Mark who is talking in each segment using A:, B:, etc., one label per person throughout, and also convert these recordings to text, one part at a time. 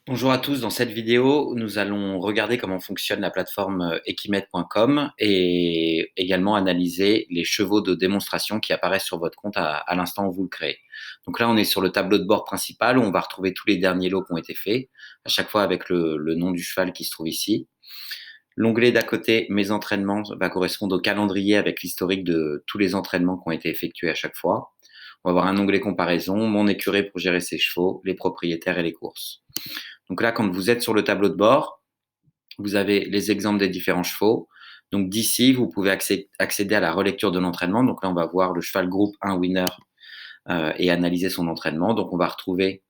A: Bonjour à tous, dans cette vidéo, nous allons regarder comment fonctionne la plateforme equimed.com et également analyser les chevaux de démonstration qui apparaissent sur votre compte à l'instant où vous le créez. Donc là, on est sur le tableau de bord principal où on va retrouver tous les derniers lots qui ont été faits, à chaque fois avec le nom du cheval qui se trouve ici. L'onglet d'à côté, mes entraînements, va correspondre au calendrier avec l'historique de tous les entraînements qui ont été effectués à chaque fois. On va avoir un onglet comparaison, mon écurie pour gérer ses chevaux, les propriétaires et les courses. Donc là, quand vous êtes sur le tableau de bord, vous avez les exemples des différents chevaux. Donc d'ici, vous pouvez accéder à la relecture de l'entraînement. Donc là, on va voir le cheval groupe 1 winner et analyser son entraînement. Donc on va retrouver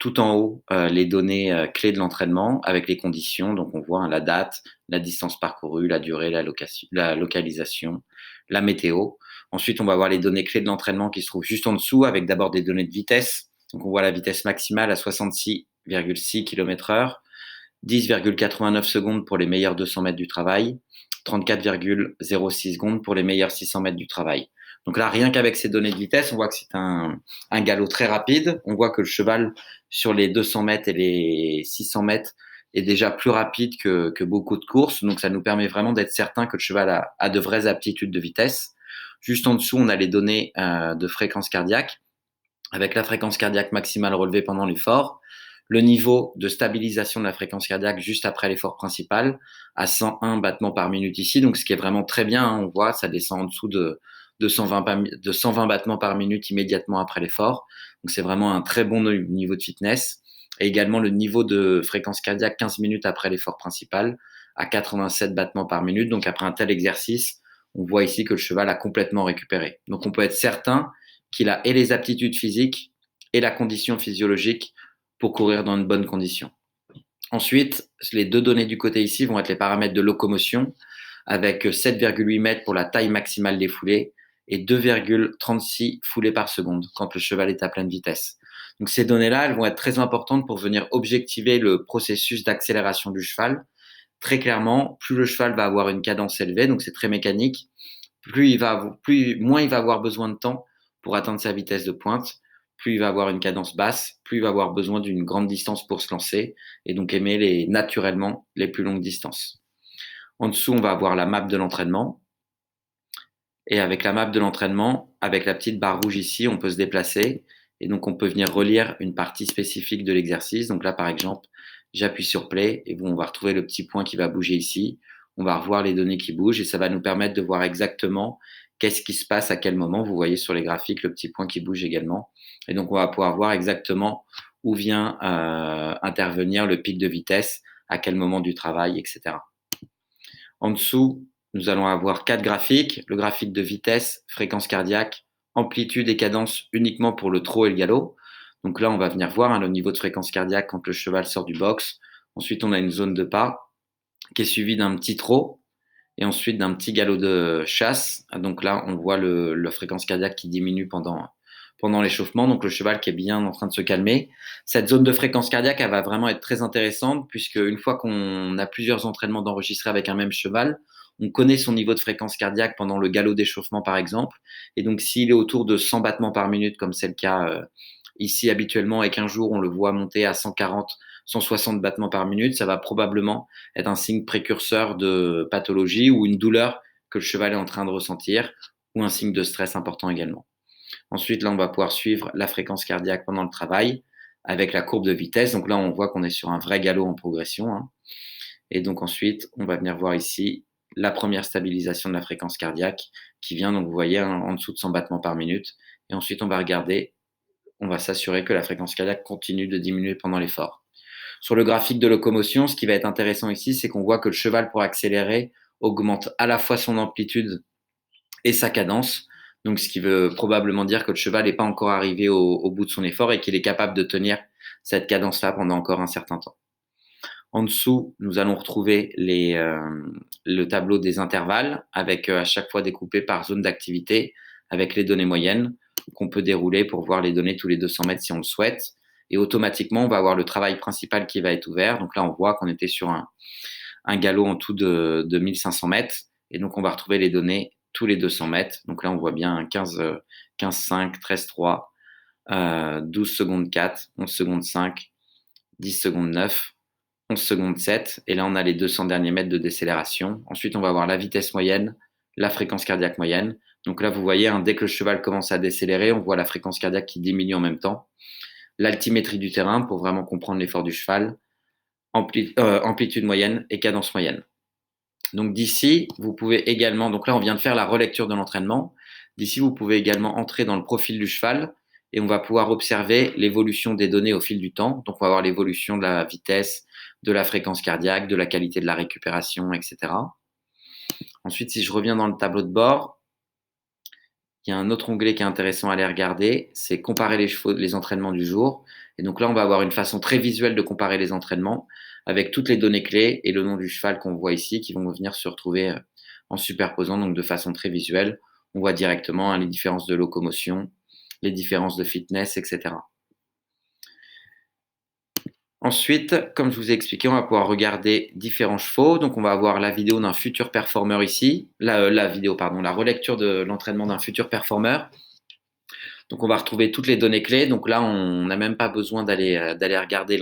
A: tout en haut les données clés de l'entraînement avec les conditions. Donc on voit la date, la distance parcourue, la durée, la localisation, la météo. Ensuite, on va voir les données clés de l'entraînement qui se trouvent juste en dessous avec d'abord des données de vitesse. Donc on voit la vitesse maximale à 66,6 km/h, 10,89 secondes pour les meilleurs 200 mètres du travail, 34,06 secondes pour les meilleurs 600 mètres du travail. Donc là, rien qu'avec ces données de vitesse, on voit que c'est un galop très rapide. On voit que le cheval, sur les 200 mètres et les 600 mètres, est déjà plus rapide que beaucoup de courses. Donc ça nous permet vraiment d'être certain que le cheval a de vraies aptitudes de vitesse. Juste en dessous, on a les données de fréquence cardiaque, avec la fréquence cardiaque maximale relevée pendant l'effort, le niveau de stabilisation de la fréquence cardiaque juste après l'effort principal à 101 battements par minute ici, donc ce qui est vraiment très bien, hein, on voit, ça descend en dessous de 120 battements par minute immédiatement après l'effort, donc c'est vraiment un très bon niveau de fitness, et également le niveau de fréquence cardiaque 15 minutes après l'effort principal à 87 battements par minute, donc après un tel exercice, on voit ici que le cheval a complètement récupéré. Donc on peut être certain qu'il a et les aptitudes physiques et la condition physiologique pour courir dans une bonne condition. Ensuite, les deux données du côté ici vont être les paramètres de locomotion avec 7,8 mètres pour la taille maximale des foulées et 2,36 foulées par seconde quand le cheval est à pleine vitesse. Donc ces données-là, elles vont être très importantes pour venir objectiver le processus d'accélération du cheval. Très clairement, plus le cheval va avoir une cadence élevée, donc c'est très mécanique, moins il va avoir besoin de temps pour atteindre sa vitesse de pointe, plus il va avoir une cadence basse, plus il va avoir besoin d'une grande distance pour se lancer et donc aimer naturellement les plus longues distances. En dessous, on va avoir la map de l'entraînement. Et avec la map de l'entraînement, avec la petite barre rouge ici, on peut se déplacer et donc on peut venir relire une partie spécifique de l'exercice. Donc là, par exemple, j'appuie sur play et on va retrouver le petit point qui va bouger ici. On va revoir les données qui bougent et ça va nous permettre de voir exactement qu'est-ce qui se passe à quel moment. Vous voyez sur les graphiques le petit point qui bouge également. Et donc on va pouvoir voir exactement où vient intervenir le pic de vitesse, à quel moment du travail, etc. En dessous, nous allons avoir quatre graphiques. Le graphique de vitesse, fréquence cardiaque, amplitude et cadence uniquement pour le trot et le galop. Donc là, on va venir voir le niveau de fréquence cardiaque quand le cheval sort du box. Ensuite, on a une zone de pas qui est suivie d'un petit trot et ensuite d'un petit galop de chasse. Donc là, on voit la fréquence cardiaque qui diminue pendant l'échauffement, donc le cheval qui est bien en train de se calmer. Cette zone de fréquence cardiaque, elle va vraiment être très intéressante puisque une fois qu'on a plusieurs entraînements d'enregistrer avec un même cheval, on connaît son niveau de fréquence cardiaque pendant le galop d'échauffement par exemple. Et donc s'il est autour de 100 battements par minute, comme c'est le cas ici habituellement, et qu'un jour on le voit monter à 140, 160 battements par minute, ça va probablement être un signe précurseur de pathologie ou une douleur que le cheval est en train de ressentir ou un signe de stress important également. Ensuite, là, on va pouvoir suivre la fréquence cardiaque pendant le travail avec la courbe de vitesse. Donc là, on voit qu'on est sur un vrai galop en progression, hein. Et donc ensuite, on va venir voir ici la première stabilisation de la fréquence cardiaque qui vient, donc vous voyez, hein, en dessous de 100 battements par minute. Et ensuite, on va regarder, on va s'assurer que la fréquence cardiaque continue de diminuer pendant l'effort. Sur le graphique de locomotion, ce qui va être intéressant ici, c'est qu'on voit que le cheval, pour accélérer, augmente à la fois son amplitude et sa cadence. Donc, ce qui veut probablement dire que le cheval n'est pas encore arrivé au bout de son effort et qu'il est capable de tenir cette cadence-là pendant encore un certain temps. En dessous, nous allons retrouver le tableau des intervalles avec à chaque fois découpé par zone d'activité avec les données moyennes qu'on peut dérouler pour voir les données tous les 200 mètres si on le souhaite. Et automatiquement, on va avoir le travail principal qui va être ouvert. Donc là, on voit qu'on était sur un galop en tout de 1500 mètres. Et donc, on va retrouver les données tous les 200 mètres. Donc là, on voit bien 15, 5, 13, 3, 12 secondes 4, 11 secondes 5, 10 secondes 9, 11 secondes 7. Et là, on a les 200 derniers mètres de décélération. Ensuite, on va avoir la vitesse moyenne, la fréquence cardiaque moyenne. Donc là, vous voyez, dès que le cheval commence à décélérer, on voit la fréquence cardiaque qui diminue en même temps. L'altimétrie du terrain pour vraiment comprendre l'effort du cheval, amplitude moyenne et cadence moyenne. Donc d'ici, vous pouvez également, donc là on vient de faire la relecture de l'entraînement, d'ici vous pouvez également entrer dans le profil du cheval et on va pouvoir observer l'évolution des données au fil du temps. Donc on va voir l'évolution de la vitesse, de la fréquence cardiaque, de la qualité de la récupération, etc. Ensuite, si je reviens dans le tableau de bord, il y a un autre onglet qui est intéressant à aller regarder, c'est comparer les entraînements du jour. Et donc là, on va avoir une façon très visuelle de comparer les entraînements avec toutes les données clés et le nom du cheval qu'on voit ici qui vont venir se retrouver en superposant, donc de façon très visuelle. On voit directement les différences de locomotion, les différences de fitness, etc. Ensuite, comme je vous ai expliqué, on va pouvoir regarder différents chevaux. Donc, on va avoir la vidéo d'un futur performeur ici, la relecture de l'entraînement d'un futur performeur. Donc, on va retrouver toutes les données clés. Donc là, on n'a même pas besoin d'aller regarder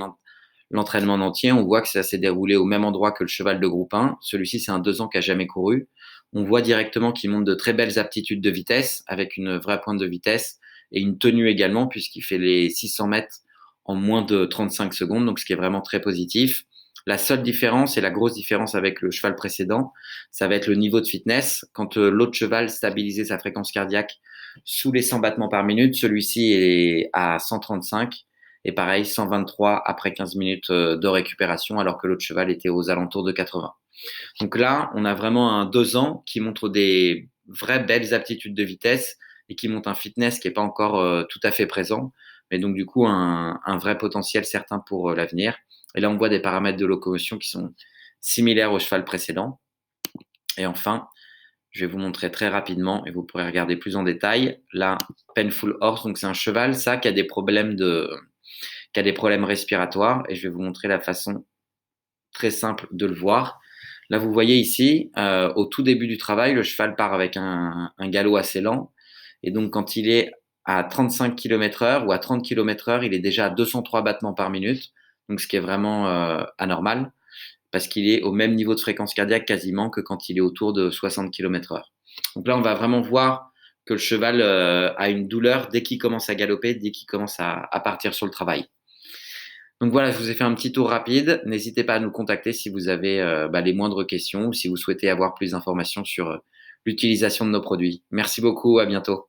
A: l'entraînement en entier. On voit que ça s'est déroulé au même endroit que le cheval de groupe 1. Celui-ci, c'est un 2 ans qui a jamais couru. On voit directement qu'il montre de très belles aptitudes de vitesse avec une vraie pointe de vitesse et une tenue également puisqu'il fait les 600 mètres en moins de 35 secondes, donc ce qui est vraiment très positif. La seule différence et la grosse différence avec le cheval précédent, ça va être le niveau de fitness. Quand l'autre cheval stabilisait sa fréquence cardiaque sous les 100 battements par minute, celui-ci est à 135 et pareil 123 après 15 minutes de récupération alors que l'autre cheval était aux alentours de 80. Donc là, on a vraiment un 2 ans qui montre des vraies belles aptitudes de vitesse et qui montre un fitness qui n'est pas encore tout à fait présent, mais donc du coup un vrai potentiel certain pour l'avenir. Et là, on voit des paramètres de locomotion qui sont similaires au cheval précédent. Et enfin, je vais vous montrer très rapidement et vous pourrez regarder plus en détail. Là, Painful Horse, donc c'est un cheval ça qui a des problèmes respiratoires et je vais vous montrer la façon très simple de le voir. Là, vous voyez ici, au tout début du travail, le cheval part avec un galop assez lent. Et donc, quand il est à 35 km/h ou à 30 km/h, il est déjà à 203 battements par minute. Donc, ce qui est vraiment anormal parce qu'il est au même niveau de fréquence cardiaque quasiment que quand il est autour de 60 km/h. Donc là, on va vraiment voir que le cheval a une douleur dès qu'il commence à galoper, dès qu'il commence à partir sur le travail. Donc voilà, je vous ai fait un petit tour rapide. N'hésitez pas à nous contacter si vous avez les moindres questions ou si vous souhaitez avoir plus d'informations sur l'utilisation de nos produits. Merci beaucoup, à bientôt.